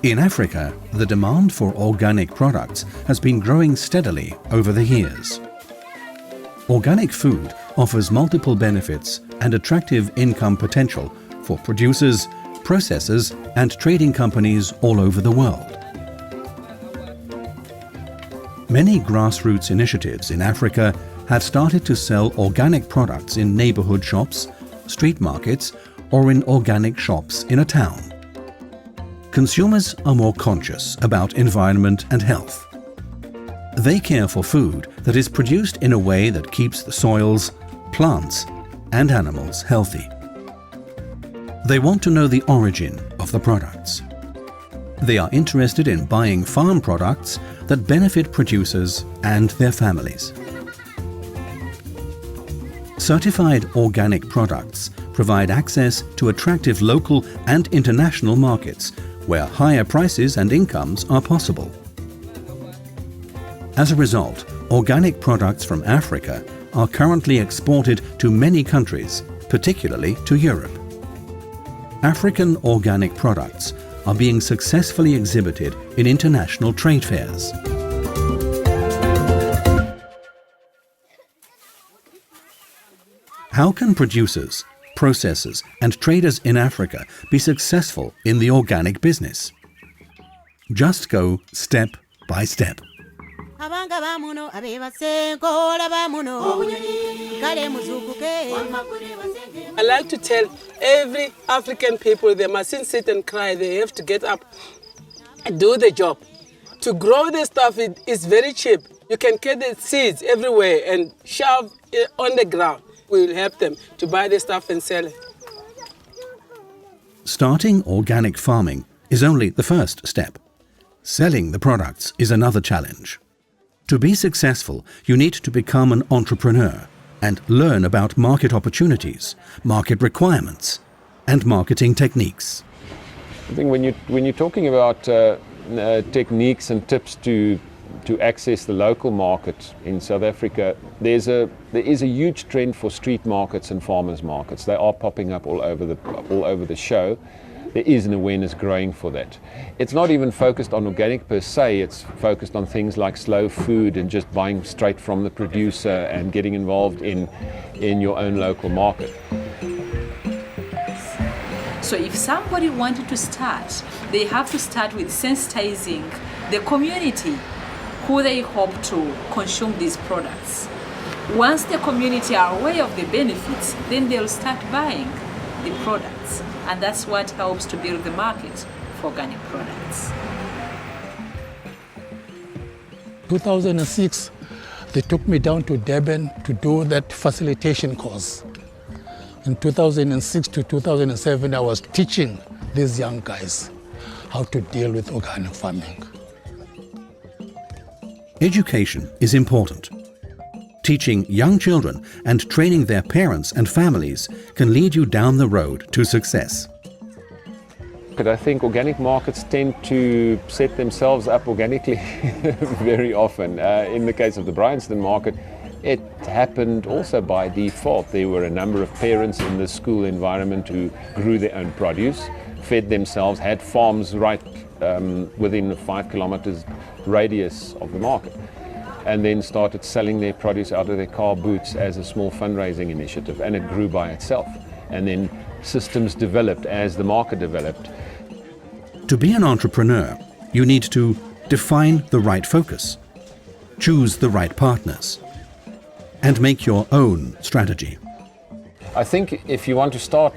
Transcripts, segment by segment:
In Africa, the demand for organic products has been growing steadily over the years. Organic food offers multiple benefits and attractive income potential for producers, processors and trading companies all over the world. Many grassroots initiatives in Africa have started to sell organic products in neighborhood shops, street markets or in organic shops in a town. Consumers are more conscious about environment and health. They care for food that is produced in a way that keeps the soils, plants and animals healthy. They want to know the origin of the products. They are interested in buying farm products that benefit producers and their families. Certified organic products provide access to attractive local and international markets where higher prices and incomes are possible. As a result, organic products from Africa are currently exported to many countries, particularly to Europe. African organic products are being successfully exhibited in international trade fairs. How can producers, processors and traders in Africa be successful in the organic business? Just go step by step. I like to tell every African people they mustn't sit and cry. They have to get up and do the job. To grow this stuff is very cheap. You can get the seeds everywhere and shove it on the ground. We will help them to buy the stuff and sell it. Starting organic farming is only the first step. Selling the products is another challenge. To be successful, you need to become an entrepreneur and learn about market opportunities, market requirements, and marketing techniques. I think when you're talking about techniques and tips to access the local market in South Africa, there is a huge trend for street markets and farmers markets. They are popping up all over the show. There is an awareness growing for that. It's not even focused on organic per se, it's focused on things like slow food and just buying straight from the producer and getting involved in your own local market. So if somebody wanted to start, they have to start with sensitizing the community who they hope to consume these products. Once the community are aware of the benefits, then they'll start buying the products. And that's what helps to build the market for organic products. 2006, they took me down to Durban to do that facilitation course. In 2006 to 2007, I was teaching these young guys how to deal with organic farming. Education is important. Teaching young children and training their parents and families can lead you down the road to success. But I think organic markets tend to set themselves up organically very often. In the case of the Bryanston market, it happened also by default. There were a number of parents in the school environment who grew their own produce, fed themselves, had farms right within a 5 kilometers radius of the market, and then started selling their produce out of their car boots as a small fundraising initiative, and it grew by itself. And then systems developed as the market developed. To be an entrepreneur, you need to define the right focus, choose the right partners, and make your own strategy. I think if you want to start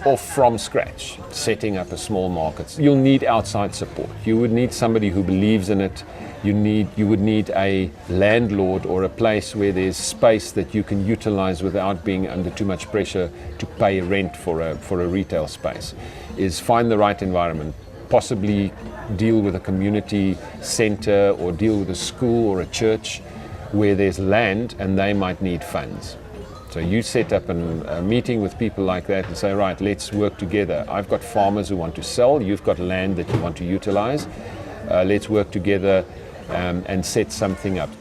off from scratch, setting up a small market, you'll need outside support. You would need somebody who believes in it. You would need a landlord or a place where there's space that you can utilize without being under too much pressure to pay rent for a retail space. Is find the right environment, possibly deal with a community center or deal with a school or a church where there's land and they might need funds. So you set up a meeting with people like that and say, right, let's work together. I've got farmers who want to sell, you've got land that you want to utilize. Let's work together and set something up.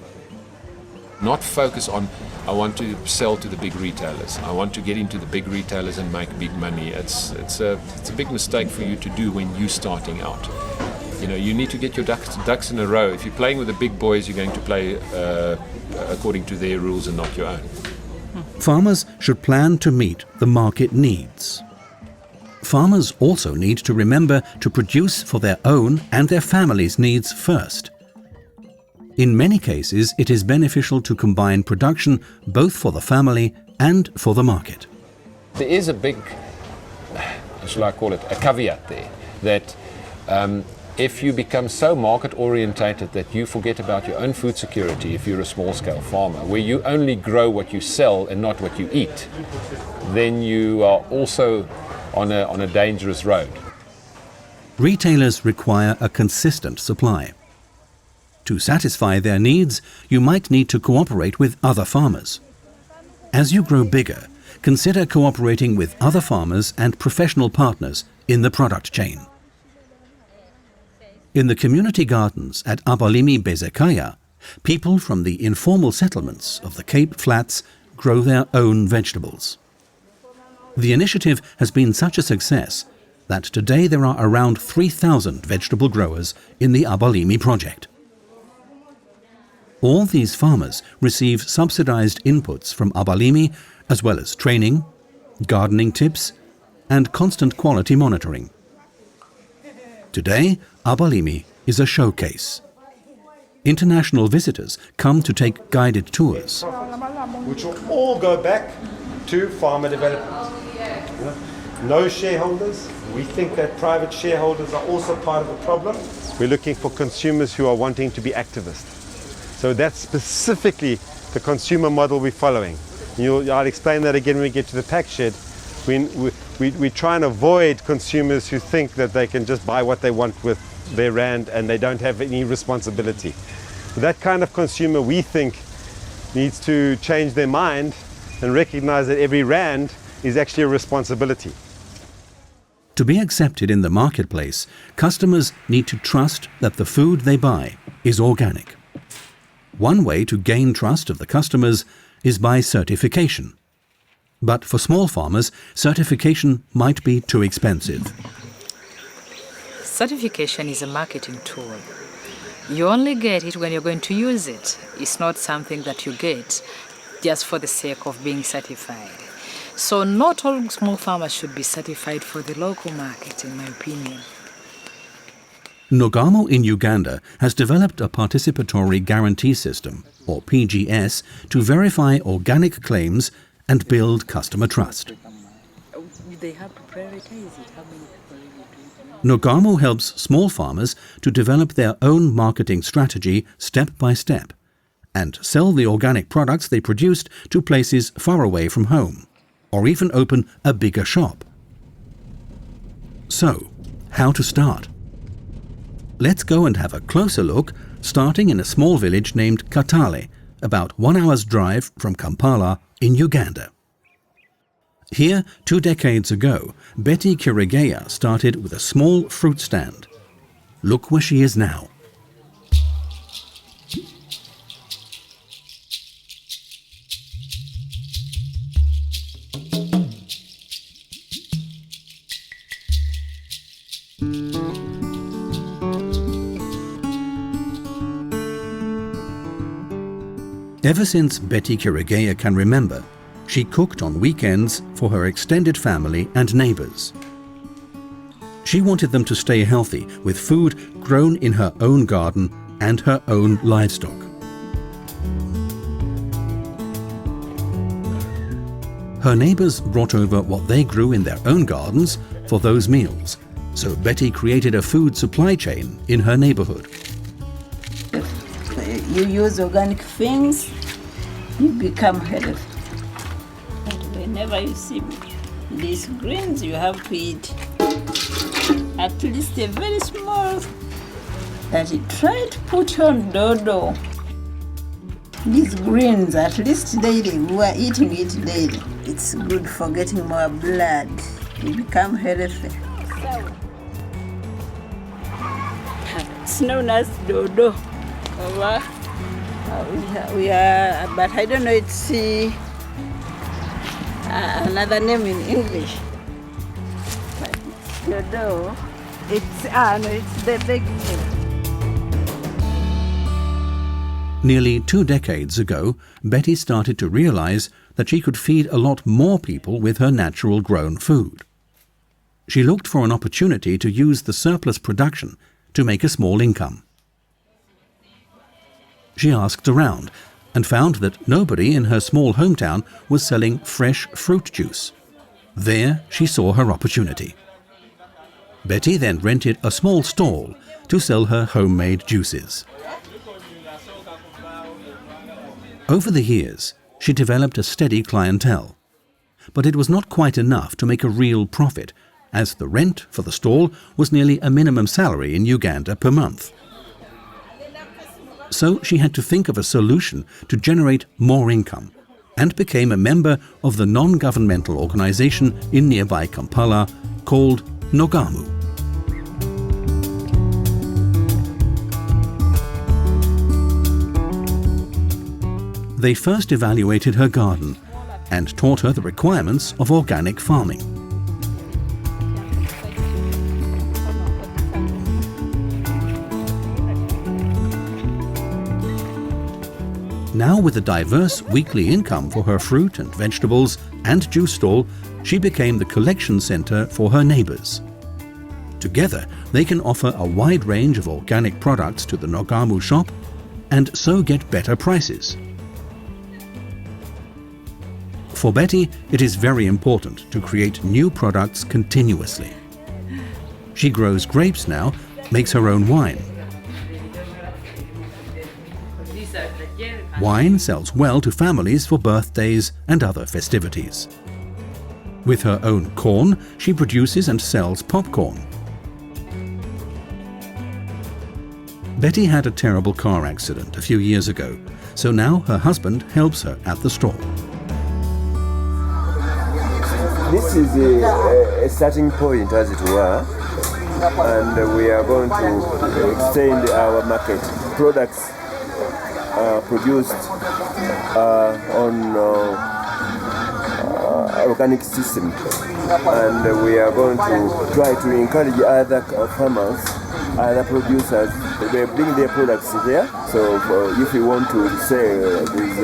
Not focus on, I want to sell to the big retailers. I want to get into the big retailers and make big money. It's a big mistake for you to do when you're starting out. You know, you need to get your ducks in a row. If you're playing with the big boys, you're going to play according to their rules and not your own. Farmers should plan to meet the market needs. Farmers also need to remember to produce for their own and their families' needs first. In many cases, it is beneficial to combine production both for the family and for the market. There is a big, shall I call it, a caveat there, that if you become so market orientated that you forget about your own food security, if you're a small scale farmer, where you only grow what you sell and not what you eat, then you are also on a dangerous road. Retailers require a consistent supply. To satisfy their needs, you might need to cooperate with other farmers. As you grow bigger, consider cooperating with other farmers and professional partners in the product chain. In the community gardens at Abalimi Bezekaya, people from the informal settlements of the Cape Flats grow their own vegetables. The initiative has been such a success that today there are around 3,000 vegetable growers in the Abalimi project. All these farmers receive subsidized inputs from Abalimi, as well as training, gardening tips, and constant quality monitoring. Today, Abalimi is a showcase. International visitors come to take guided tours. Which will all go back to farmer development. No shareholders. We think that private shareholders are also part of the problem. We're looking for consumers who are wanting to be activists. So that's specifically the consumer model we're following. I'll explain that again when we get to the pack shed. We try and avoid consumers who think that they can just buy what they want with their rand and they don't have any responsibility. That kind of consumer, we think, needs to change their mind and recognize that every rand is actually a responsibility. To be accepted in the marketplace, customers need to trust that the food they buy is organic. One way to gain trust of the customers is by certification. But for small farmers, certification might be too expensive. Certification is a marketing tool. You only get it when you're going to use it. It's not something that you get just for the sake of being certified. So not all small farmers should be certified for the local market, in my opinion. Nogamo in Uganda has developed a participatory guarantee system, or PGS, to verify organic claims and build customer trust. They have to prioritize it. How many people Nogamo helps small farmers to develop their own marketing strategy step by step and sell the organic products they produced to places far away from home, or even open a bigger shop. So, how to start? Let's go and have a closer look, starting in a small village named Katale, about 1 hour's drive from Kampala in Uganda. Here, 2 decades ago, Betty Kirigeya started with a small fruit stand. Look where she is now. Ever since Betty Kirigeya can remember, she cooked on weekends for her extended family and neighbors. She wanted them to stay healthy with food grown in her own garden and her own livestock. Her neighbors brought over what they grew in their own gardens for those meals, so Betty created a food supply chain in her neighborhood. You use organic things, you become healthy. And whenever you see these greens, you have to eat at least a very small, that you try to put on dodo. These greens, at least daily, we are eating it daily. It's good for getting more blood. You become healthy. It's known as dodo. We are, but I don't know it's another name in English. But dodo It's the big thing. Nearly 2 decades ago, Betty started to realize that she could feed a lot more people with her natural grown food. She looked for an opportunity to use the surplus production to make a small income. She asked around and found that nobody in her small hometown was selling fresh fruit juice. There she saw her opportunity. Betty then rented a small stall to sell her homemade juices. Over the years, she developed a steady clientele. But it was not quite enough to make a real profit, as the rent for the stall was nearly a minimum salary in Uganda per month. So she had to think of a solution to generate more income, and became a member of the non-governmental organization in nearby Kampala called Nogamu. They first evaluated her garden and taught her the requirements of organic farming. Now, with a diverse weekly income for her fruit and vegetables and juice stall, she became the collection center for her neighbors. Together, they can offer a wide range of organic products to the Nogamu shop and so get better prices. For Betty, it is very important to create new products continuously. She grows grapes now, makes her own wine. Wine sells well to families for birthdays and other festivities. With her own corn, she produces and sells popcorn. Betty had a terrible car accident a few years ago, so now her husband helps her at the store. This is a starting point, as it were, and we are going to extend our market. Products produced on organic system, and we are going to try to encourage other farmers, other producers, they bring their products there. So if you want to sell these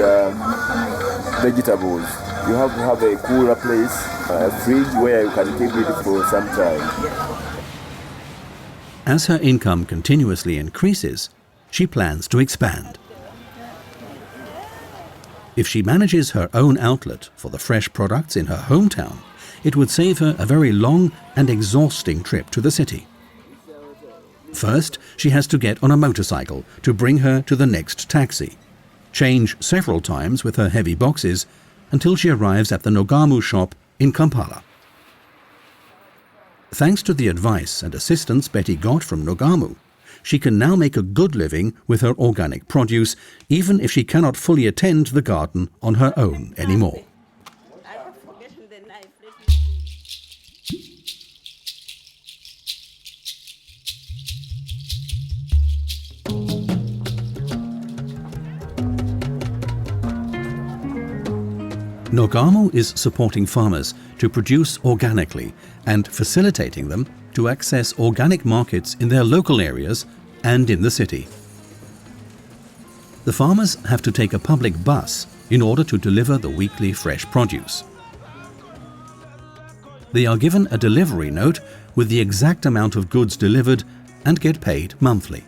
vegetables, you have to have a cooler place, a fridge where you can keep it for some time. As her income continuously increases, she plans to expand. If she manages her own outlet for the fresh products in her hometown, it would save her a very long and exhausting trip to the city. First, she has to get on a motorcycle to bring her to the next taxi, change several times with her heavy boxes until she arrives at the Nogamu shop in Kampala. Thanks to the advice and assistance Betty got from Nogamu, she can now make a good living with her organic produce, even if she cannot fully attend the garden on her own anymore. Nogamu is supporting farmers to produce organically and facilitating them to access organic markets in their local areas and in the city. The farmers have to take a public bus in order to deliver the weekly fresh produce. They are given a delivery note with the exact amount of goods delivered and get paid monthly.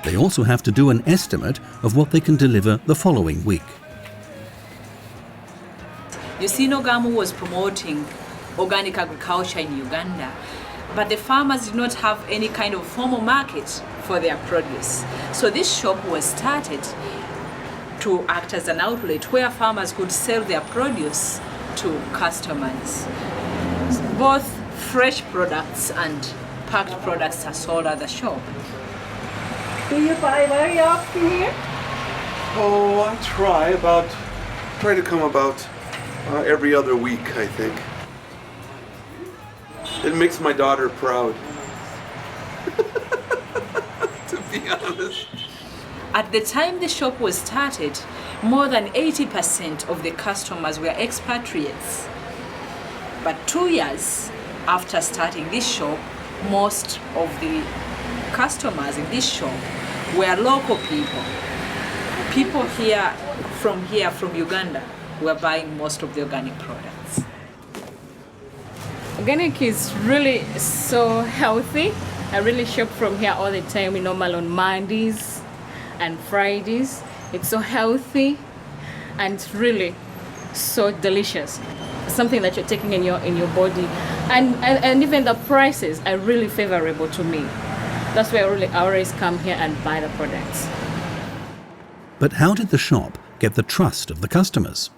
They also have to do an estimate of what they can deliver the following week. You see, Nogamu was promoting organic agriculture in Uganda, but the farmers did not have any kind of formal market for their produce. So this shop was started to act as an outlet where farmers could sell their produce to customers. Both fresh products and packed products are sold at the shop. Do you buy very often here? Oh, I try to come about every other week, I think. It makes my daughter proud. To be honest. At the time the shop was started, more than 80% of the customers were expatriates. But 2 years after starting this shop, most of the customers in this shop were local people. People here, from Uganda, were buying most of the organic products. Organic is really so healthy. I really shop from here all the time, normal on Mondays and Fridays. It's so healthy and it's really so delicious. Something that you're taking in your body, and even the prices are really favorable to me. That's why I always come here and buy the products. But how did the shop get the trust of the customers?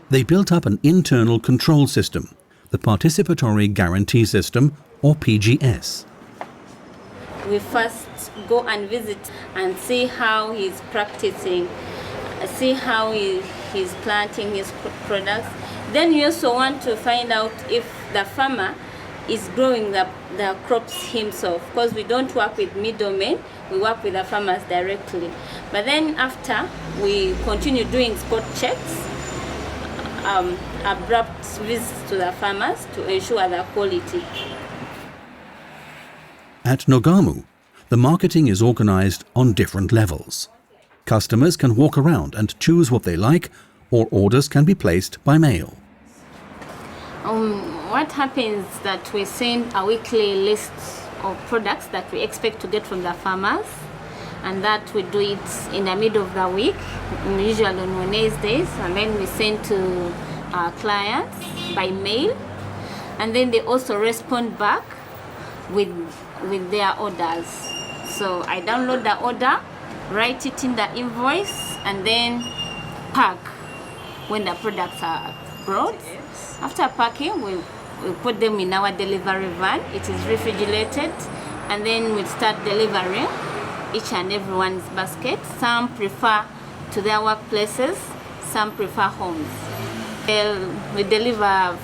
They built up an internal control system, the Participatory Guarantee System, or PGS. We first go and visit and see how he's practicing, see how he's planting his products. Then we also want to find out if the farmer is growing the crops himself, because we don't work with middlemen, we work with the farmers directly. But then after, we continue doing spot checks, abrupt visits to the farmers to ensure the quality. At Nogamu, the marketing is organized on different levels. Customers can walk around and choose what they like, or orders can be placed by mail. What happens is that we send a weekly list of products that we expect to get from the farmers, and that we do it in the middle of the week, usually on Wednesdays, and then we send to our clients by mail, and then they also respond back with their orders. So I download the order, write it in the invoice, and then pack when the products are brought. After packing, we put them in our delivery van. It is refrigerated, and then we start delivering each and everyone's basket. Some prefer to their workplaces, some prefer homes. We deliver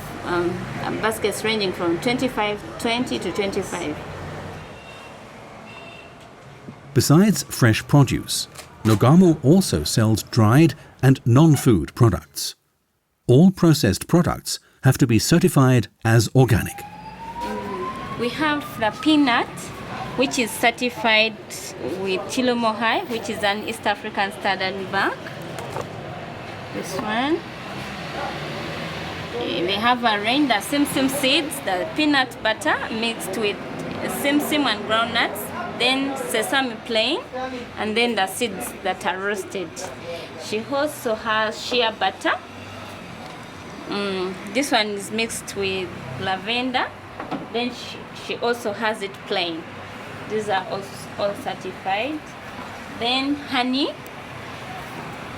baskets ranging from 20 to 25. Besides fresh produce, Nogamu also sells dried and non-food products. All processed products have to be certified as organic. We have the peanut, which is certified with Chilomohai, which is an East African Standard Bank. This one. They have a range, the simsim seeds, the peanut butter mixed with simsim and groundnuts, then sesame plain, and then the seeds that are roasted. She also has shea butter. This one is mixed with lavender. Then she also has it plain. These are all certified. Then honey.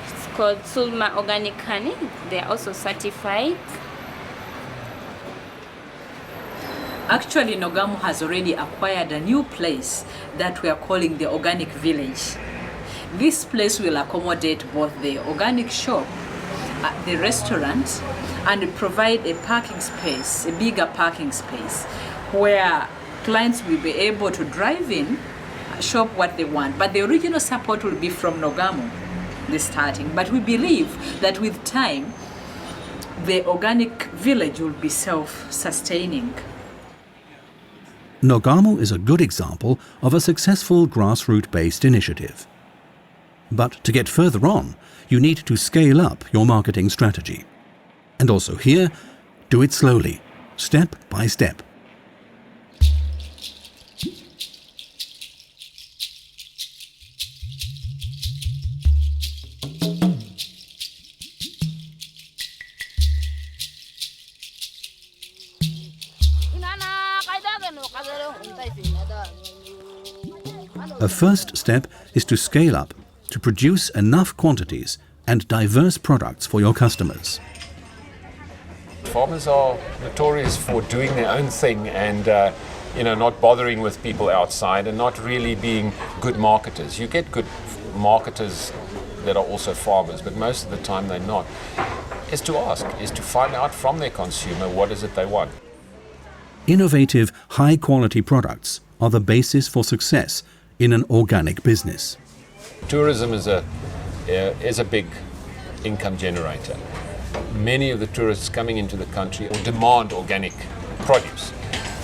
It's called Sulma Organic Honey. They are also certified. Actually, Nogamu has already acquired a new place that we are calling the Organic Village. This place will accommodate both the organic shop, the restaurant, and provide a parking space, a bigger parking space, where clients will be able to drive in, shop what they want. But the original support will be from Nogamu, the starting. But we believe that with time, the organic village will be self-sustaining. Nogamu is a good example of a successful grassroots-based initiative. But to get further on, you need to scale up your marketing strategy. And also here, do it slowly, step by step. A first step is to scale up, to produce enough quantities and diverse products for your customers. Farmers are notorious for doing their own thing and not bothering with people outside and not really being good marketers. You get good marketers that are also farmers, but most of the time they're not. Is to ask, is to find out from their consumer what is it they want. Innovative, high-quality products are the basis for success in an organic business. Tourism is a big income generator. Many of the tourists coming into the country demand organic produce.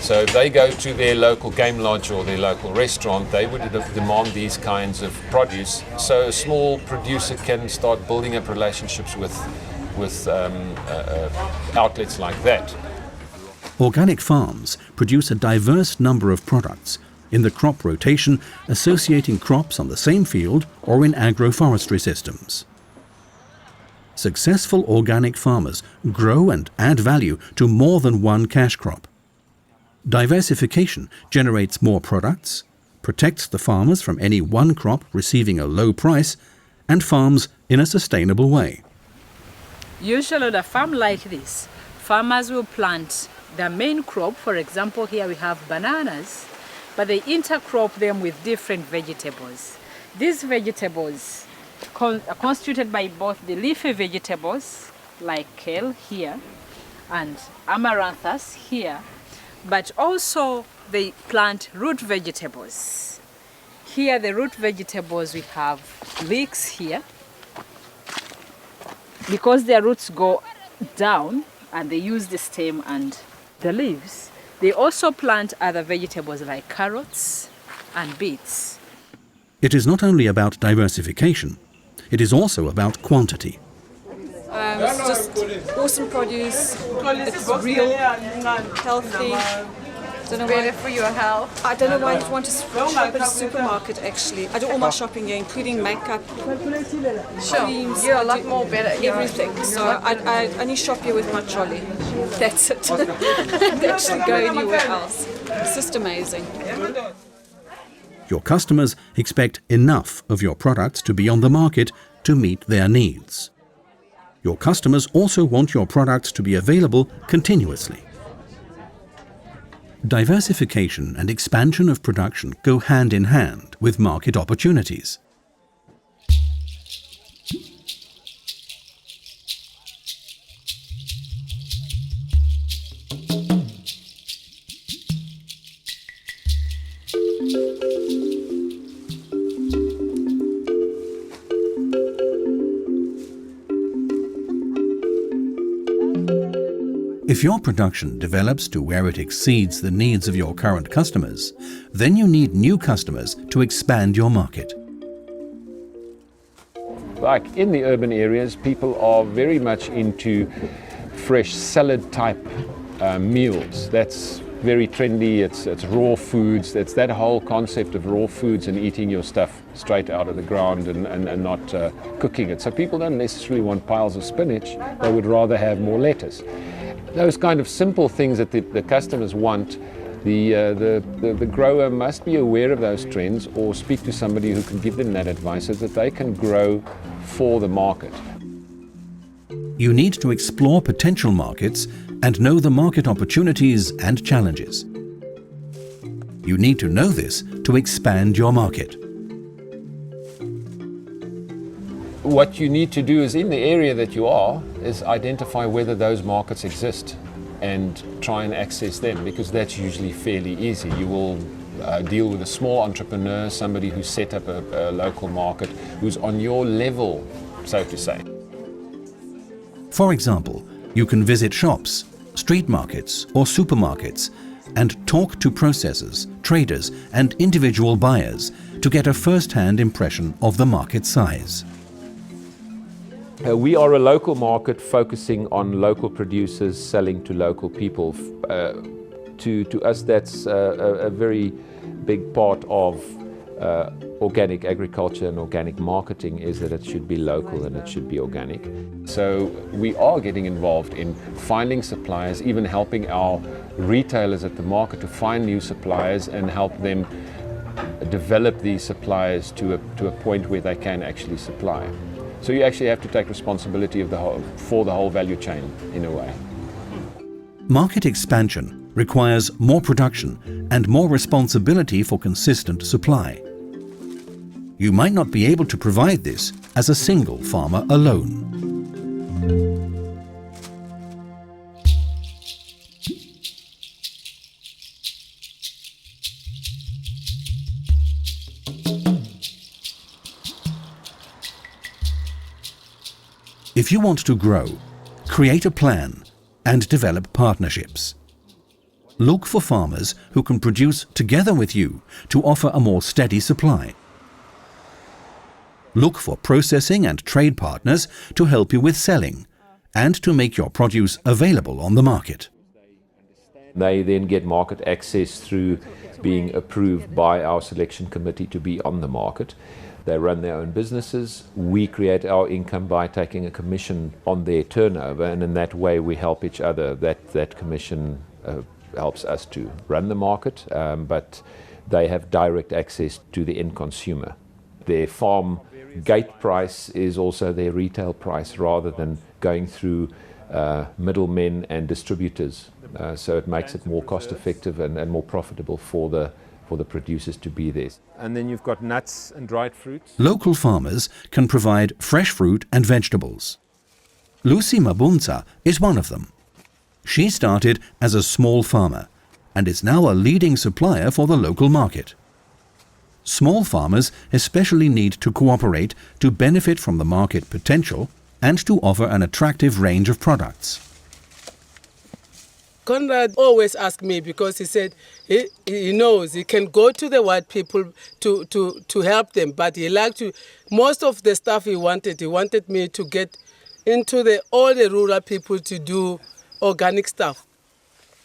So if they go to their local game lodge or their local restaurant, they would demand these kinds of produce. So a small producer can start building up relationships with outlets like that. Organic farms produce a diverse number of products in the crop rotation, associating crops on the same field or in agroforestry systems. Successful organic farmers grow and add value to more than one cash crop. Diversification generates more products, protects the farmers from any one crop receiving a low price, and farms in a sustainable way. Usually on a farm like this, farmers will plant their main crop. For example, here we have bananas, but they intercrop them with different vegetables. These vegetables are constituted by both the leafy vegetables, like kale here, and amaranthus here, but also they plant root vegetables. Here, the root vegetables, we have leeks here. Because their roots go down and they use the stem and the leaves, they also plant other vegetables like carrots and beets. It is not only about diversification, it is also about quantity. It's just awesome produce. It's real, healthy. Don't know better for your health. I don't know why you'd want to shop at a supermarket. Actually, I do all my shopping here, including makeup, creams. You're a lot more better. Everything. So I only shop here with my trolley. That's it. I don't actually go anywhere else. It's just amazing. Your customers expect enough of your products to be on the market to meet their needs. Your customers also want your products to be available continuously. Diversification and expansion of production go hand in hand with market opportunities. If your production develops to where it exceeds the needs of your current customers, then you need new customers to expand your market. Like in the urban areas, people are very much into fresh salad type meals. That's very trendy. It's raw foods. It's that whole concept of raw foods and eating your stuff straight out of the ground and not cooking it. So people don't necessarily want piles of spinach. They would rather have more lettuce. Those kind of simple things that the customers want, the grower must be aware of those trends or speak to somebody who can give them that advice so that they can grow for the market. You need to explore potential markets and know the market opportunities and challenges. You need to know this to expand your market. What you need to do is, in the area that you are, is identify whether those markets exist and try and access them, because that's usually fairly easy. You will deal with a small entrepreneur, somebody who's set up a local market, who's on your level, so to say. For example, you can visit shops, street markets or supermarkets and talk to processors, traders and individual buyers to get a first-hand impression of the market size. We are a local market focusing on local producers selling to local people. To us, that's a very big part of organic agriculture and organic marketing, is that it should be local and it should be organic. So we are getting involved in finding suppliers, even helping our retailers at the market to find new suppliers and help them develop these suppliers to a point where they can actually supply. So you actually have to take responsibility for the whole value chain in a way. Market expansion requires more production and more responsibility for consistent supply. You might not be able to provide this as a single farmer alone. If you want to grow, create a plan and develop partnerships. Look for farmers who can produce together with you to offer a more steady supply. Look for processing and trade partners to help you with selling and to make your produce available on the market. They then get market access through being approved by our selection committee to be on the market. They run their own businesses. We create our income by taking a commission on their turnover, and in that way we help each other. That commission helps us to run the market, but they have direct access to the end consumer. Their farm gate price is also their retail price rather than going through middlemen and distributors. So it makes it more cost effective and more profitable for the producers to be there. And then you've got nuts and dried fruits. Local farmers can provide fresh fruit and vegetables. Lucy Mabunza is one of them. She started as a small farmer and is now a leading supplier for the local market. Small farmers especially need to cooperate to benefit from the market potential and to offer an attractive range of products. Conrad always asked me because he said he knows he can go to the white people to help them, but he liked to, most of the stuff he wanted me to get into all the rural people to do organic stuff.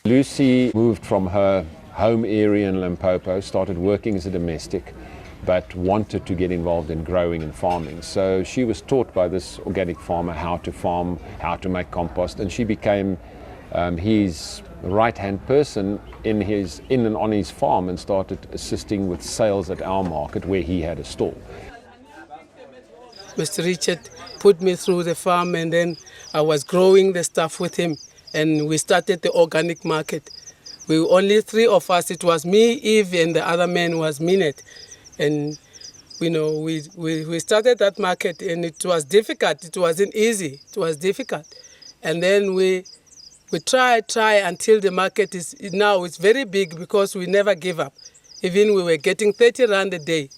Lucy moved from her home area in Limpopo, started working as a domestic, but wanted to get involved in growing and farming. So she was taught by this organic farmer how to farm, how to make compost, and she became his right-hand person in and on his farm and started assisting with sales at our market where he had a stall. Mr. Richard put me through the farm, and then I was growing the stuff with him, and we started the organic market. We were only three of us. It was me, Eve, and the other man was Minette. And we started that market, and it was difficult. It wasn't easy. It was difficult. And then we try until the market is now it's very big because we never give up. Even we were getting 30 rand a day,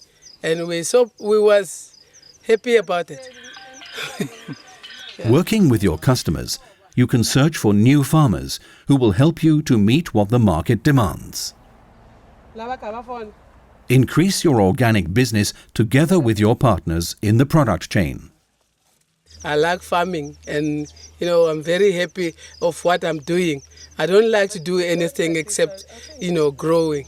and we was happy about it. Yeah. Working with your customers, you can search for new farmers who will help you to meet what the market demands. Increase your organic business together with your partners in the product chain. I like farming, and I'm very happy of what I'm doing. I don't like to do anything except growing.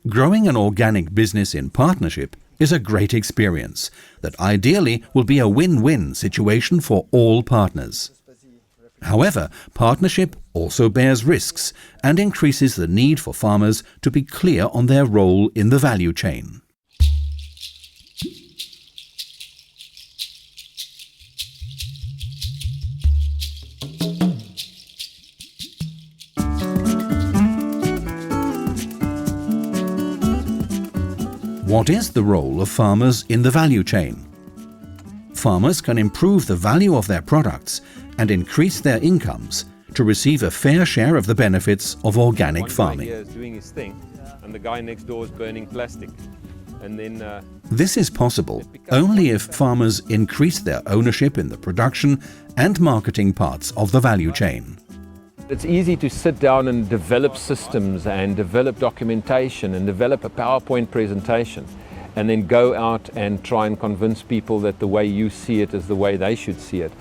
Growing an organic business in partnership is a great experience that ideally will be a win-win situation for all partners. However, partnership also bears risks and increases the need for farmers to be clear on their role in the value chain. What is the role of farmers in the value chain? Farmers can improve the value of their products and increase their incomes to receive a fair share of the benefits of organic farming. One guy here is doing his thing, and the guy next door is burning plastic. And then, this is possible only if farmers increase their ownership in the production and marketing parts of the value chain. It's easy to sit down and develop systems and develop documentation and develop a PowerPoint presentation and then go out and try and convince people that the way you see it is the way they should see it.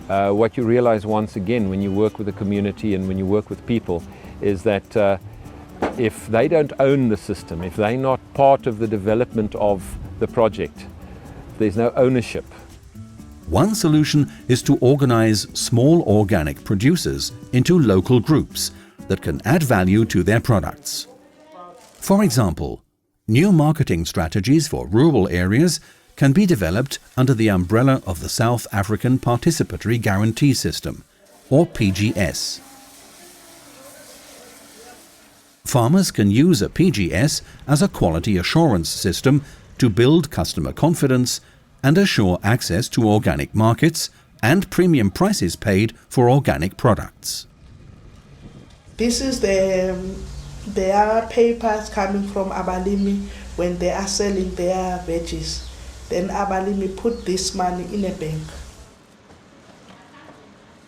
What you realize once again when you work with the community and when you work with people is that if they don't own the system, if they're not part of the development of the project, there's no ownership. One solution is to organize small organic producers into local groups that can add value to their products. For example, new marketing strategies for rural areas can be developed under the umbrella of the South African Participatory Guarantee System, or PGS. Farmers can use a PGS as a quality assurance system to build customer confidence and assure access to organic markets and premium prices paid for organic products. This is their papers coming from Abalimi when they are selling their veggies. Then Abalimi put this money in a bank.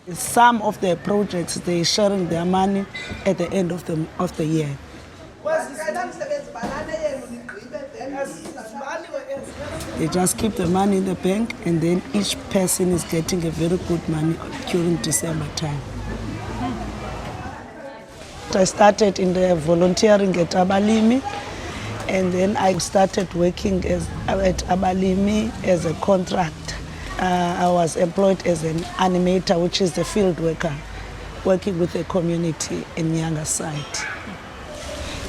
Some of the projects, they're sharing their money at the end of the year. They just keep the money in the bank, and then each person is getting a very good money during December time. I started in the volunteering at Abalimi, and then I started working at Abalimi as a contract. I was employed as an animator, which is the field worker, working with the community in Nyanga side.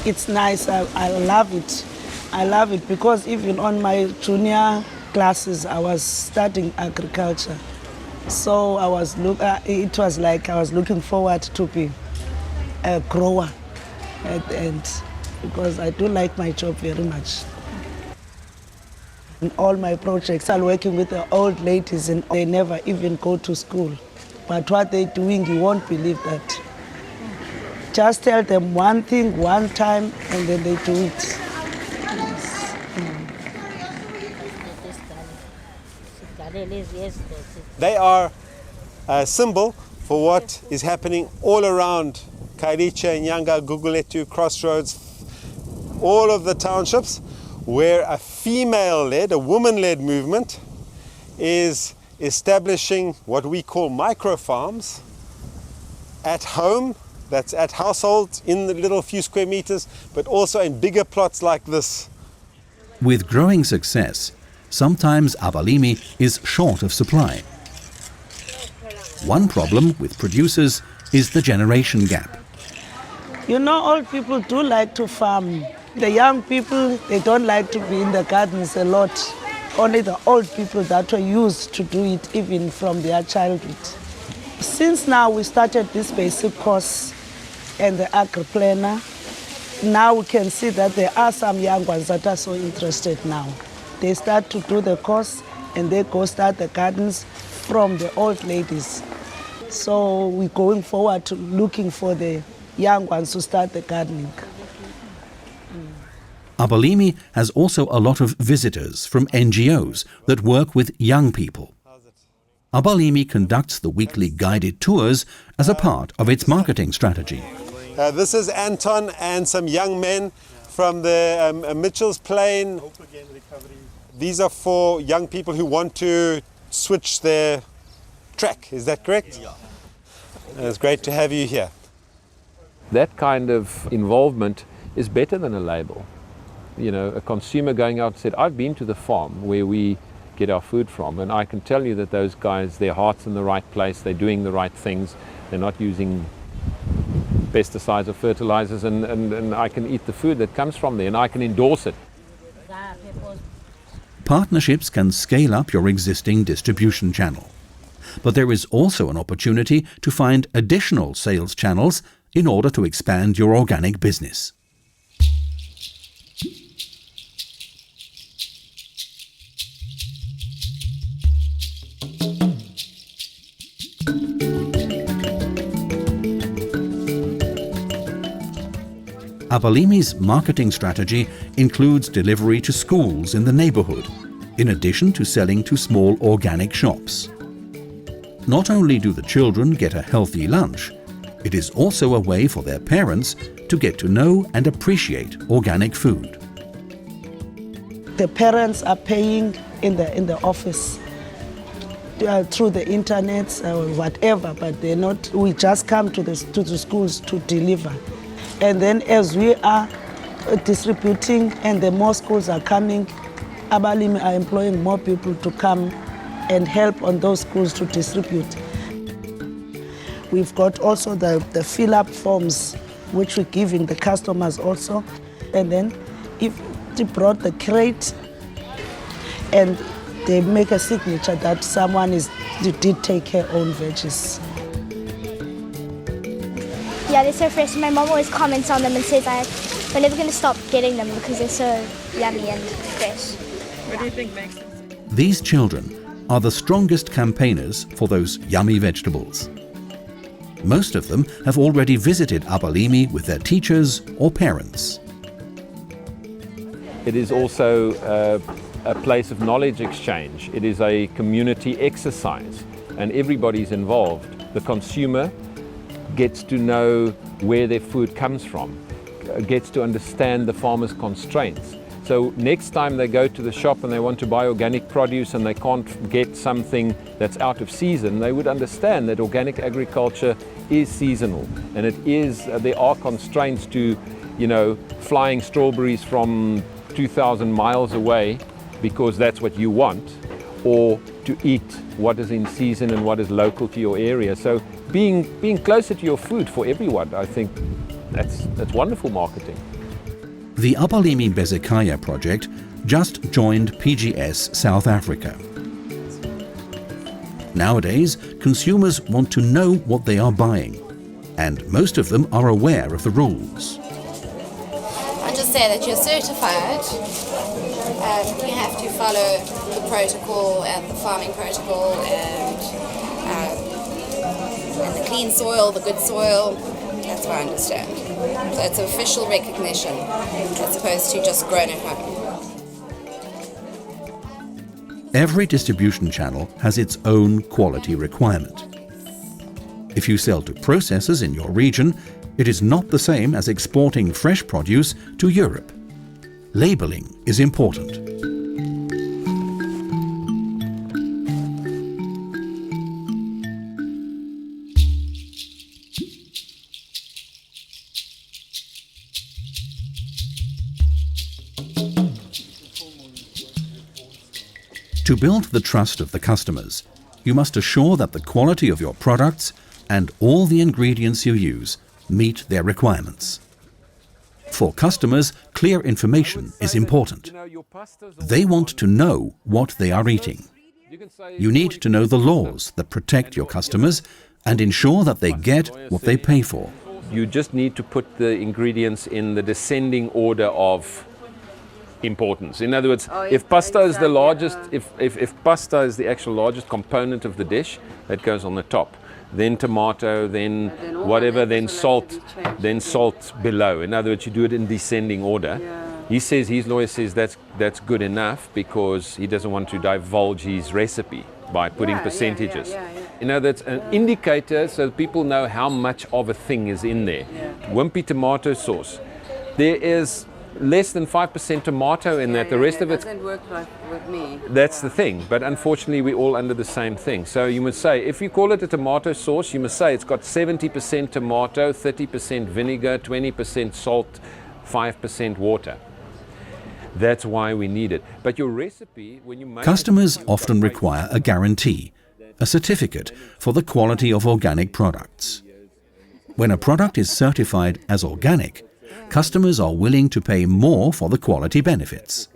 It's nice, I love it. I love it because even on my junior classes, I was studying agriculture. So it was like I was looking forward to be a grower at the end, because I do like my job very much. In all my projects, I'm working with the old ladies, and they never even go to school. But what they're doing, you won't believe that. Just tell them one thing, one time, and then they do it. They are a symbol for what is happening all around Kairicha, Nyanga, Guguletu, Crossroads, all of the townships, where a female-led, a woman-led movement is establishing what we call micro-farms at home, that's at households in the little few square meters, but also in bigger plots like this. With growing success, sometimes Abalimi is short of supply. One problem with producers is the generation gap. You know, old people do like to farm. The young people, they don't like to be in the gardens a lot. Only the old people that were used to do it even from their childhood. Since now we started this basic course and the agri-planner, now we can see that there are some young ones that are so interested now. They start to do the course and they go start the gardens from the old ladies. So we're going forward to looking for the young ones to start the gardening. Abalimi has also a lot of visitors from NGOs that work with young people. Abalimi conducts the weekly guided tours as a part of its marketing strategy. This is Anton and some young men from the Mitchell's Plain. These are for young people who want to switch their track, is that correct? Yeah. It's great to have you here. That kind of involvement is better than a label. You know, a consumer going out and said, I've been to the farm where we get our food from, and I can tell you that those guys, their heart's in the right place, they're doing the right things, they're not using pesticides or fertilizers, and I can eat the food that comes from there and I can endorse it. Partnerships can scale up your existing distribution channel. But there is also an opportunity to find additional sales channels in order to expand your organic business. Abalimi's marketing strategy includes delivery to schools in the neighborhood, in addition to selling to small organic shops. Not only do the children get a healthy lunch, it is also a way for their parents to get to know and appreciate organic food. The parents are paying in the office through the internet or whatever, but they're not. We just come to the schools to deliver. And then as we are distributing and the more schools are coming, Abalimi are employing more people to come and help on those schools to distribute. We've got also the fill-up forms, which we're giving the customers also. And then if they brought the crate and they make a signature that someone did take her own veggies. Yeah, they're so fresh. My mom always comments on them and says we're never going to stop getting them because they're so yummy and fresh. What do you think makes them? These children are the strongest campaigners for those yummy vegetables. Most of them have already visited Abalimi with their teachers or parents. It is also a place of knowledge exchange. It is a community exercise, and everybody's involved. the consumer gets to know where their food comes from, gets to understand the farmer's constraints. So next time they go to the shop and they want to buy organic produce and they can't get something that's out of season, they would understand that organic agriculture is seasonal, and it is, there are constraints to, you know, flying strawberries from 2,000 miles away because that's what you want, or to eat what is in season and what is local to your area. So being closer to your food for everyone, I think that's wonderful marketing. The Abalimi Bezekaya project just joined PGS South Africa. Nowadays, consumers want to know what they are buying, and most of them are aware of the rules. I just say that you're certified. You have to follow the protocol and the farming protocol and the clean soil, the good soil. That's what I understand. So it's official recognition as opposed to just grown at home. Every distribution channel has its own quality requirement. If you sell to processors in your region, it is not the same as exporting fresh produce to Europe. Labeling is important. To build the trust of the customers, you must assure that the quality of your products and all the ingredients you use meet their requirements. For customers, clear information is important. They want to know what they are eating. You need to know the laws that protect your customers and ensure that they get what they pay for. You just need to put the ingredients in the descending order of importance. In other words, if pasta is the largest, if pasta is the actual largest component of the dish, that goes on the top. Then tomato, then whatever, then salt below. In other words, you do it in descending order. He says, his lawyer says that's good enough because he doesn't want to divulge his recipe by putting percentages. You know, that's an indicator so that people know how much of a thing is in there. Wimpy tomato sauce. There is less than 5% tomato in that. The rest of it doesn't work like with me. That's the thing, but unfortunately we're all under the same thing. So you must say, if you call it a tomato sauce, you must say it's got 70% tomato, 30% vinegar, 20% salt, 5% water. That's why we need it. But your recipe, when you make Customers often require a guarantee, a certificate for the quality of organic products. When a product is certified as organic, customers are willing to pay more for the quality benefits.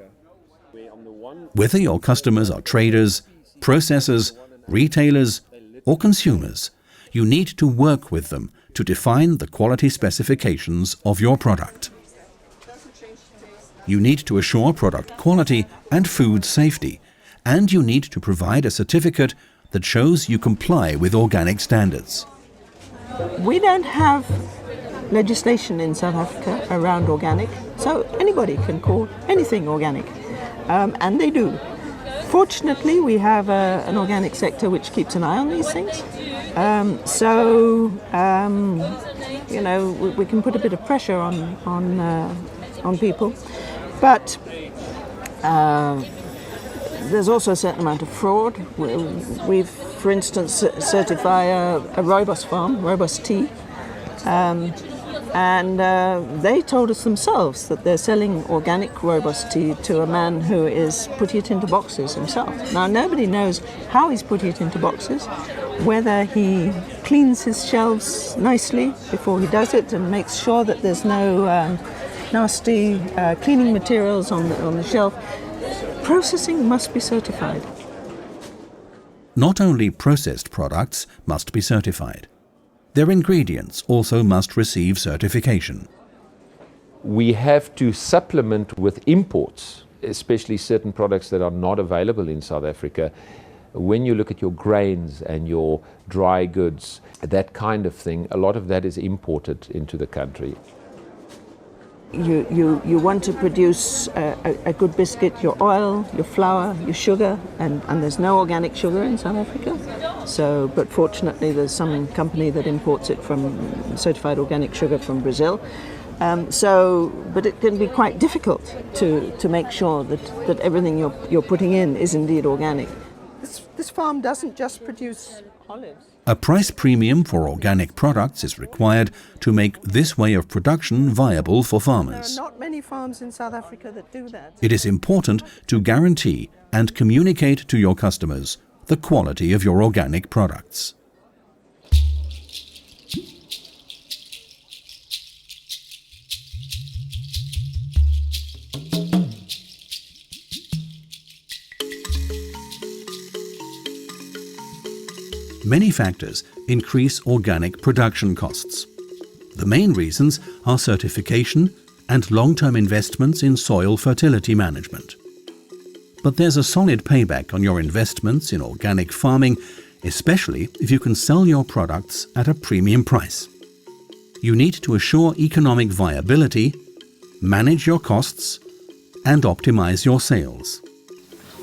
Whether your customers are traders, processors, retailers, or consumers, you need to work with them to define the quality specifications of your product. You need to assure product quality and food safety, and you need to provide a certificate that shows you comply with organic standards. We don't have legislation in South Africa around organic, so anybody can call anything organic, and they do. Fortunately, we have an organic sector which keeps an eye on these things, you know, we can put a bit of pressure on people, but there's also a certain amount of fraud. We've, for instance, certify a robust farm, robust tea. And they told us themselves that they're selling organic robust tea to a man who is putting it into boxes himself. Now, nobody knows how he's putting it into boxes, whether he cleans his shelves nicely before he does it and makes sure that there's no nasty cleaning materials on the shelf. Processing must be certified. Not only processed products must be certified. Their ingredients also must receive certification. We have to supplement with imports, especially certain products that are not available in South Africa. When you look at your grains and your dry goods, that kind of thing, a lot of that is imported into the country. You want to produce a good biscuit, your oil, your flour, your sugar, and there's no organic sugar in South Africa. So, but fortunately, there's some company that imports it from certified organic sugar from Brazil. But it can be quite difficult to make sure that everything you're putting in is indeed organic. This farm doesn't just produce olives. A price premium for organic products is required to make this way of production viable for farmers. There are not many farms in South Africa that do that. It is important to guarantee and communicate to your customers the quality of your organic products. Many factors increase organic production costs. The main reasons are certification and long-term investments in soil fertility management. But there's a solid payback on your investments in organic farming, especially if you can sell your products at a premium price. You need to assure economic viability, manage your costs, and optimize your sales.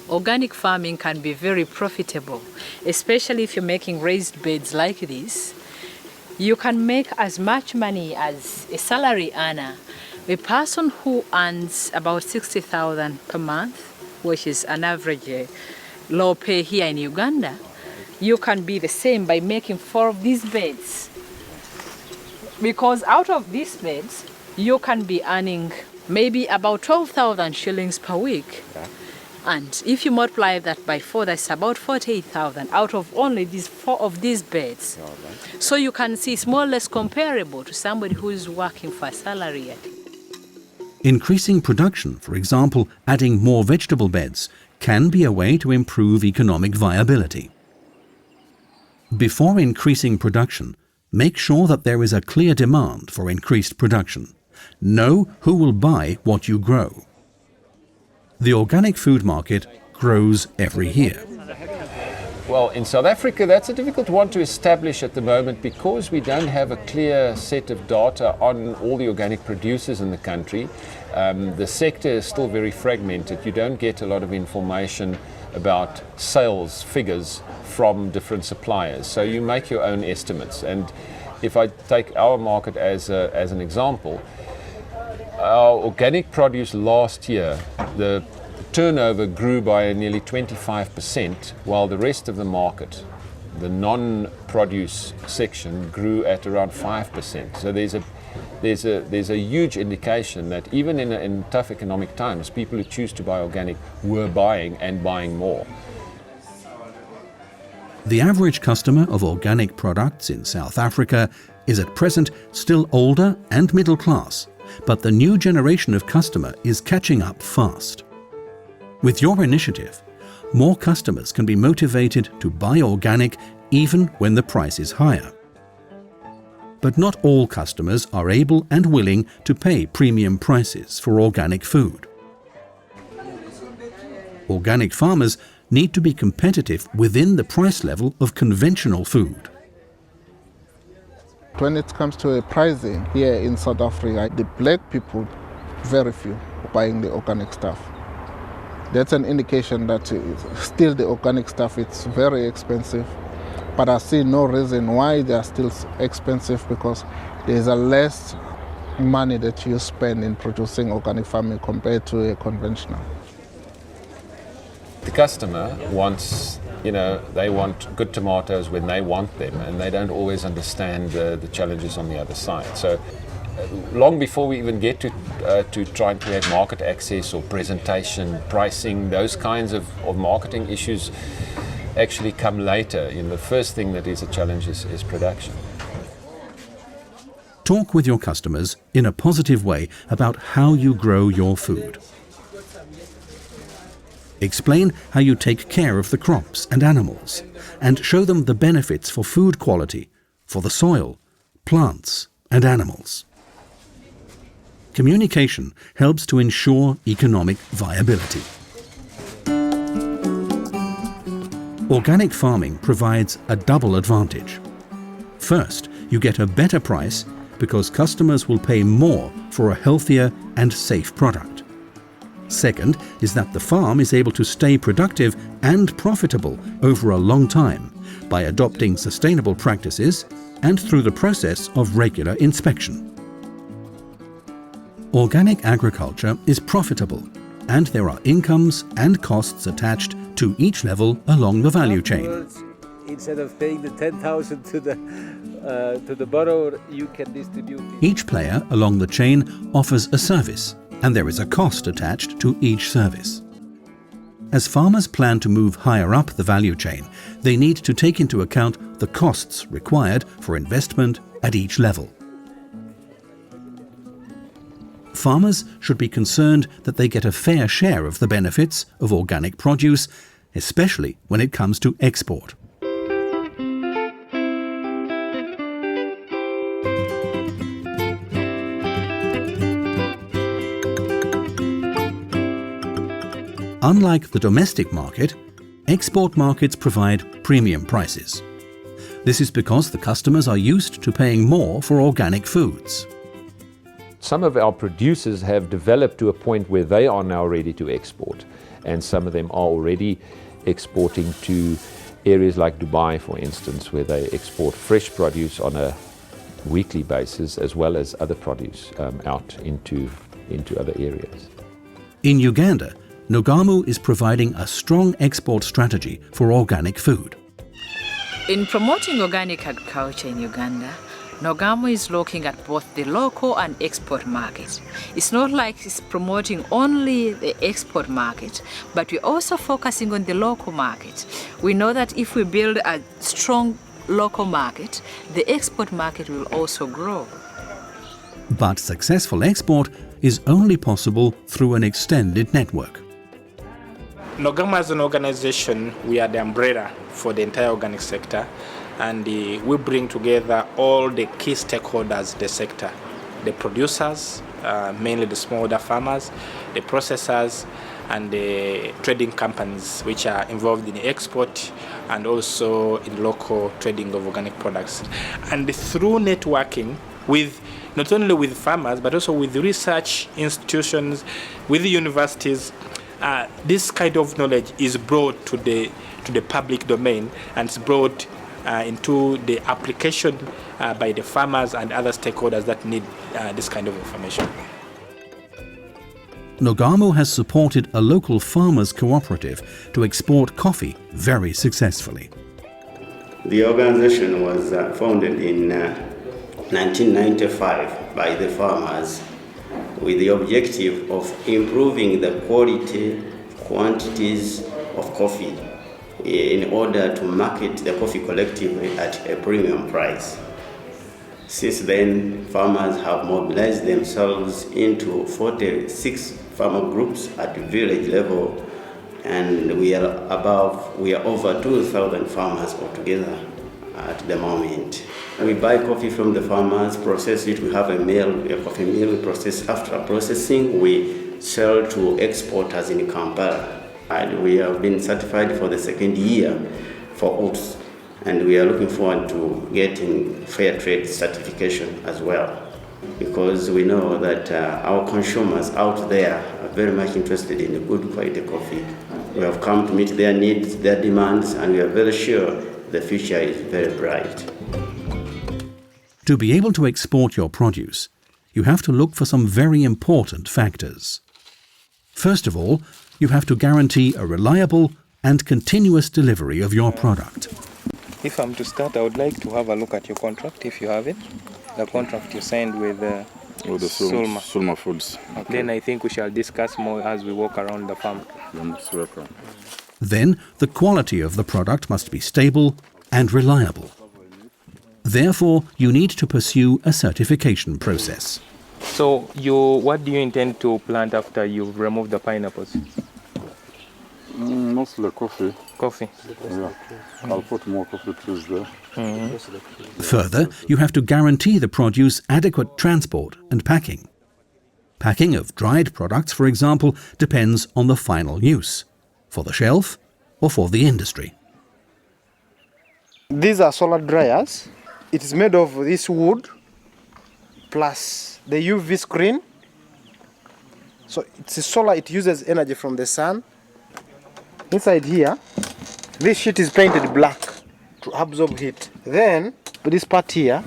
Organic farming can be very profitable, especially if you're making raised beds like this. You can make as much money as a salary earner. A person who earns about 60,000 per month, which is an average low pay here in Uganda, you can be the same by making 4 of these beds. Because out of these beds, you can be earning maybe about 12,000 shillings per week. Yeah. And if you multiply that by 4, that's about 48,000 out of only these 4 of these beds. Right. So you can see it's more or less comparable to somebody who is working for a salary. Increasing production, for example, adding more vegetable beds, can be a way to improve economic viability. Before increasing production, make sure that there is a clear demand for increased production. Know who will buy what you grow. The organic food market grows every year. Well, in South Africa, that's a difficult one to establish at the moment because we don't have a clear set of data on all the organic producers in the country. The sector is still very fragmented. You don't get a lot of information about sales figures from different suppliers. So you make your own estimates. And if I take our market as an example, our organic produce last year, the turnover grew by nearly 25%, while the rest of the market, the non-produce section, grew at around 5%. So there's a huge indication that even in tough economic times, people who choose to buy organic were buying and buying more. The average customer of organic products in South Africa is at present still older and middle class, but the new generation of customer is catching up fast. With your initiative, more customers can be motivated to buy organic even when the price is higher. But not all customers are able and willing to pay premium prices for organic food. Organic farmers need to be competitive within the price level of conventional food. When it comes to pricing here in South Africa, the black people, very few, are buying the organic stuff. That's an indication that still the organic stuff is very expensive. But I see no reason why they are still expensive because there's a less money that you spend in producing organic farming compared to a conventional. The customer wants, they want good tomatoes when they want them, and they don't always understand the challenges on the other side. So long before we even get to try and create market access or presentation, pricing, those kinds of marketing issues actually come later. The first thing that is a challenge is production. Talk with your customers in a positive way about how you grow your food. Explain how you take care of the crops and animals, and show them the benefits for food quality, for the soil, plants, and animals. Communication helps to ensure economic viability. Organic farming provides a double advantage. First, you get a better price because customers will pay more for a healthier and safe product. Second is that the farm is able to stay productive and profitable over a long time by adopting sustainable practices and through the process of regular inspection. Organic agriculture is profitable, and there are incomes and costs attached to each level along the value chain. Instead of paying the 10,000 to the borrower, you can distribute it. Each player along the chain offers a service, and there is a cost attached to each service. As farmers plan to move higher up the value chain, they need to take into account the costs required for investment at each level. Farmers should be concerned that they get a fair share of the benefits of organic produce, especially when it comes to export. Unlike the domestic market, export markets provide premium prices. This is because the customers are used to paying more for organic foods. Some of our producers have developed to a point where they are now ready to export, and some of them are already exporting to areas like Dubai, for instance, where they export fresh produce on a weekly basis as well as other produce out into other areas. In Uganda, Nogamu is providing a strong export strategy for organic food. In promoting organic agriculture in Uganda, Nogamu is looking at both the local and export market. It's not like it's promoting only the export market, but we're also focusing on the local market. We know that if we build a strong local market, the export market will also grow. But successful export is only possible through an extended network. Nogamu as an organization, we are the umbrella for the entire organic sector, and we bring together all the key stakeholders in the sector, the producers, mainly the smallholder farmers, the processors, and the trading companies which are involved in export and also in local trading of organic products. And through networking with not only with farmers but also with research institutions, with the universities, this kind of knowledge is brought to the public domain and it's brought into the application by the farmers and other stakeholders that need this kind of information. Nogamu has supported a local farmers' cooperative to export coffee very successfully. The organization was founded in 1995 by the farmers with the objective of improving the quality, quantities of coffee in order to market the coffee collectively at a premium price. Since then, farmers have mobilized themselves into 46 farmer groups at village level, and we are over 2,000 farmers altogether at the moment. We buy coffee from the farmers, process it, we have a coffee mill, we process. After processing, we sell to exporters in Kampala. And we have been certified for the second year for oats, and we are looking forward to getting fair trade certification as well, because we know that our consumers out there are very much interested in good quality coffee. We have come to meet their needs, their demands, and we are very sure the future is very bright. To be able to export your produce, you have to look for some very important factors. First of all, you have to guarantee a reliable and continuous delivery of your product. If I'm to start, I would like to have a look at your contract, if you have it. The contract you signed with the Sulma Foods. Okay. Then I think we shall discuss more as we walk around the farm. Then the quality of the product must be stable and reliable. Therefore, you need to pursue a certification process. So, what do you intend to plant after you've removed the pineapples? Mostly coffee. Coffee? Yeah. I'll put more coffee trees there. Further, you have to guarantee the produce adequate transport and packing. Packing of dried products, for example, depends on the final use, for the shelf or for the industry. These are solar dryers. It is made of this wood plus the UV screen So it's a solar, it uses energy from the sun. Inside here, this sheet is painted black to absorb heat. Then, this part here,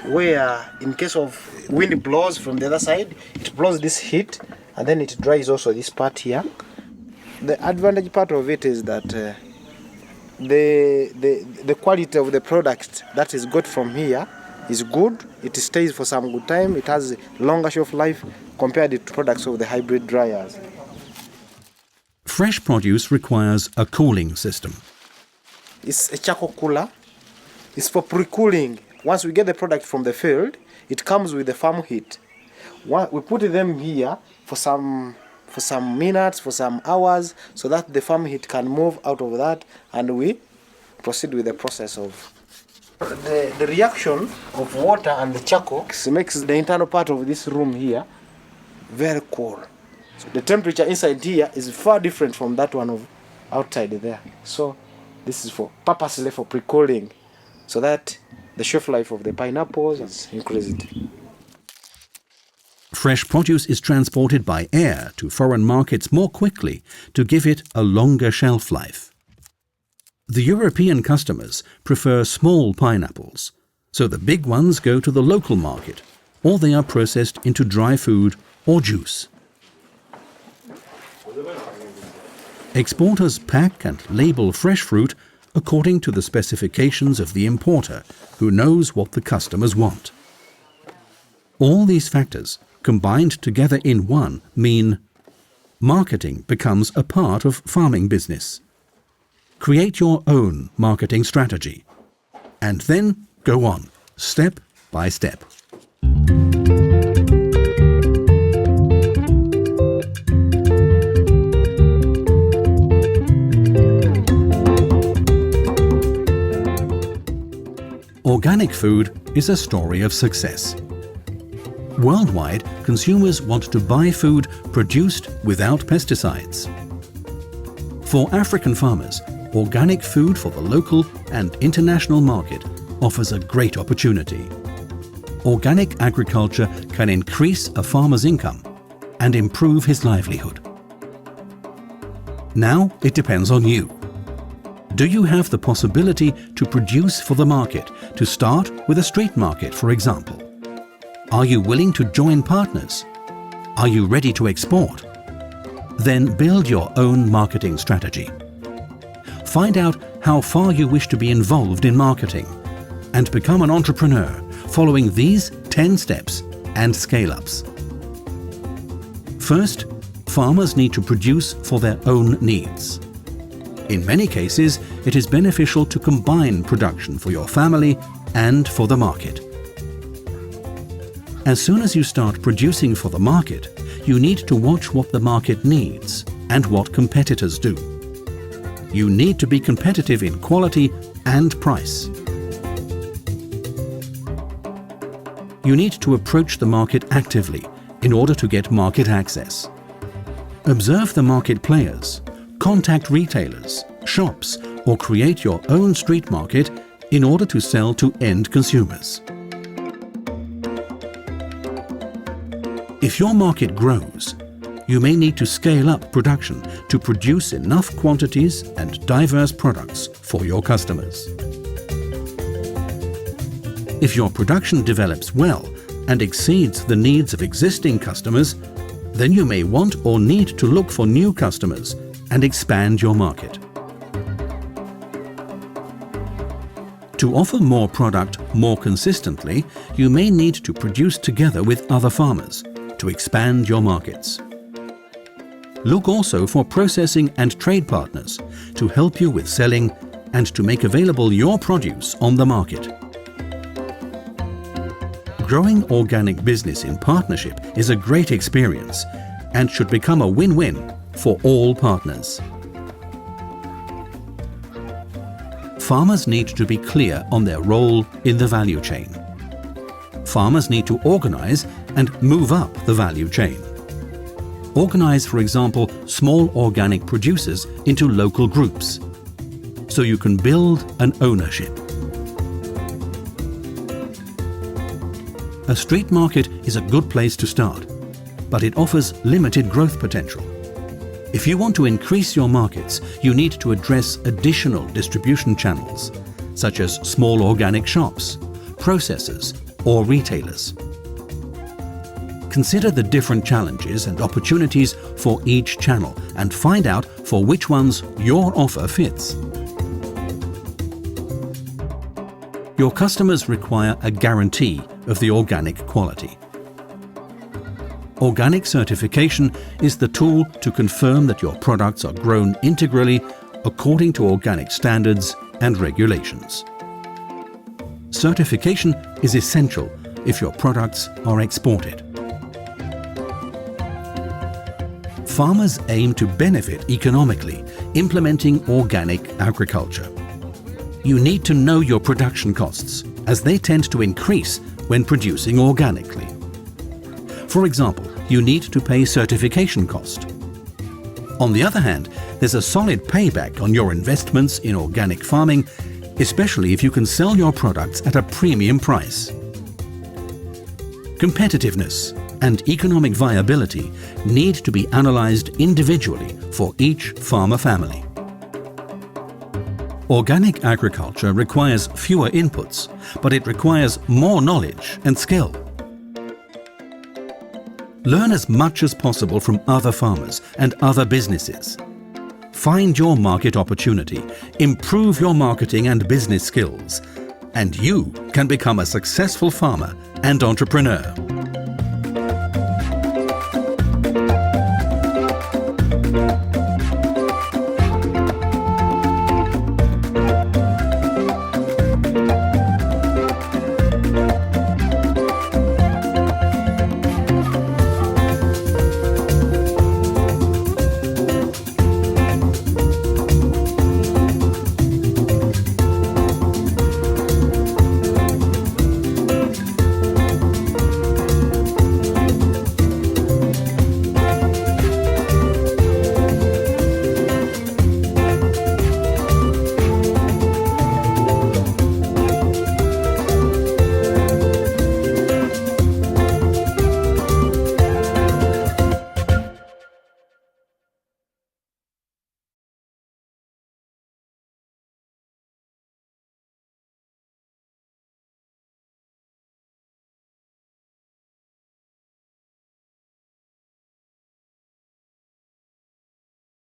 where in case of wind blows from the other side, it blows this heat and then it dries also this part here. The advantage part of it is that the quality of the product that is got from here is good. It stays for some good time. It has longer shelf life compared to products of the hybrid dryers. Fresh produce requires a cooling system. It's a charcoal cooler. It's for pre-cooling. Once we get the product from the field, it comes with the farm heat. We put them here for some minutes, for some hours, so that the farm heat can move out of that, and we proceed with the process of the reaction of water and the charcoal makes the internal part of this room here very cool. So the temperature inside here is far different from that one of outside there. So this is purposely for pre-cooling, so that the shelf life of the pineapples is increased. Fresh produce is transported by air to foreign markets more quickly to give it a longer shelf life. The European customers prefer small pineapples, so the big ones go to the local market, or they are processed into dry food or juice. Exporters pack and label fresh fruit according to the specifications of the importer, who knows what the customers want. All these factors combined together in one mean marketing becomes a part of farming business. Create your own marketing strategy and then go on, step by step. Organic food is a story of success. Worldwide, consumers want to buy food produced without pesticides. For African farmers, organic food for the local and international market offers a great opportunity. Organic agriculture can increase a farmer's income and improve his livelihood. Now it depends on you. Do you have the possibility to produce for the market, to start with a street market, for example? Are you willing to join partners? Are you ready to export? Then build your own marketing strategy. Find out how far you wish to be involved in marketing and become an entrepreneur following these 10 steps and scale-ups. First, farmers need to produce for their own needs. In many cases, it is beneficial to combine production for your family and for the market. As soon as you start producing for the market, you need to watch what the market needs and what competitors do. You need to be competitive in quality and price. You need to approach the market actively in order to get market access. Observe the market players, contact retailers, shops, or create your own street market in order to sell to end consumers. If your market grows, you may need to scale up production to produce enough quantities and diverse products for your customers. If your production develops well and exceeds the needs of existing customers, then you may want or need to look for new customers and expand your market. To offer more product more consistently, you may need to produce together with other farmers to expand your markets. Look also for processing and trade partners to help you with selling and to make available your produce on the market. Growing organic business in partnership is a great experience and should become a win-win for all partners. Farmers need to be clear on their role in the value chain. Farmers need to organize and move up the value chain. Organize, for example, small organic producers into local groups, so you can build an ownership. A street market is a good place to start, but it offers limited growth potential. If you want to increase your markets, you need to address additional distribution channels, such as small organic shops, processors, or retailers. Consider the different challenges and opportunities for each channel and find out for which ones your offer fits. Your customers require a guarantee of the organic quality. Organic certification is the tool to confirm that your products are grown integrally according to organic standards and regulations. Certification is essential if your products are exported. Farmers aim to benefit economically implementing organic agriculture. You need to know your production costs, as they tend to increase when producing organically. For example, you need to pay certification cost. On the other hand, there's a solid payback on your investments in organic farming, especially if you can sell your products at a premium price. Competitiveness and economic viability need to be analysed individually for each farmer family. Organic agriculture requires fewer inputs, but it requires more knowledge and skill. Learn as much as possible from other farmers and other businesses. Find your market opportunity, improve your marketing and business skills, and you can become a successful farmer and entrepreneur.